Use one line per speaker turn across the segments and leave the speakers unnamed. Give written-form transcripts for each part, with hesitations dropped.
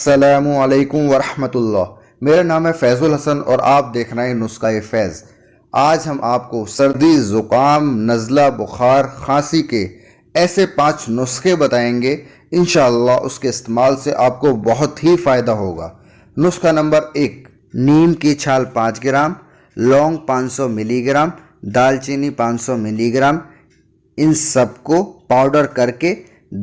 अस्सलामु अलैकुम वरहमतुल्लाह। मेरा नाम है फैज़ुल हसन और आप देख रहे हैं नुस्खा-ए-फैज़। आज हम आपको सर्दी, ज़ुकाम, नज़ला, बुखार, खांसी के ऐसे 5 नुस्खे बताएंगे। इंशाअल्लाह उसके इस्तेमाल से आपको बहुत ही फ़ायदा होगा। नुस्खा नंबर 1, नीम की छाल 5 ग्राम, लौंग 500 मिलीग्राम, दालचीनी 500 मिलीग्राम, इन सबको पाउडर करके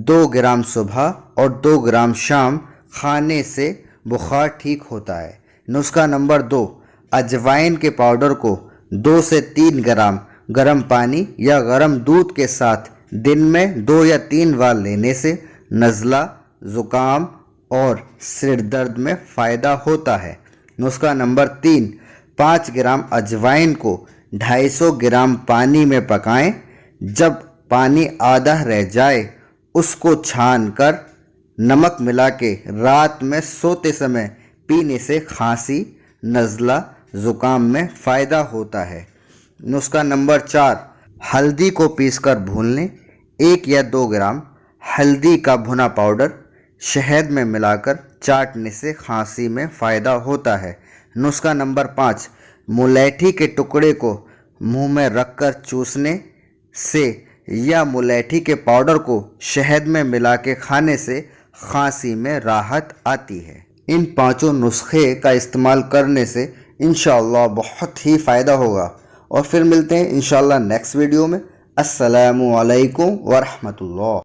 2 ग्राम सुबह और 2 ग्राम शाम खाने से बुखार ठीक होता है। नुस्खा नंबर 2, अजवाइन के पाउडर को 2 से 3 ग्राम गर्म पानी या गर्म दूध के साथ दिन में 2 या 3 बार लेने से नज़ला, ज़ुकाम और सिर दर्द में फ़ायदा होता है। नुस्खा नंबर 3, 5 ग्राम अजवाइन को 250 ग्राम पानी में पकाएं। जब पानी आधा रह जाए उसको छान कर नमक मिला के रात में सोते समय पीने से खांसी, नज़ला, ज़ुकाम में फ़ायदा होता है। नुस्खा नंबर 4, हल्दी को पीसकर भून लें। 1 या 2 ग्राम हल्दी का भुना पाउडर शहद में मिलाकर चाटने से खांसी में फ़ायदा होता है। नुस्खा नंबर 5, मुलैठी के टुकड़े को मुंह में रखकर चूसने से या मुलैठी के पाउडर को शहद में मिला के खाने से खांसी में राहत आती है। इन 5 नुस्खे का इस्तेमाल करने से इंशाअल्लाह बहुत ही फ़ायदा होगा। और फिर मिलते हैं इंशाअल्लाह नेक्स्ट वीडियो में। अस्सलामु अलैकुम वरहमतुल्लाह।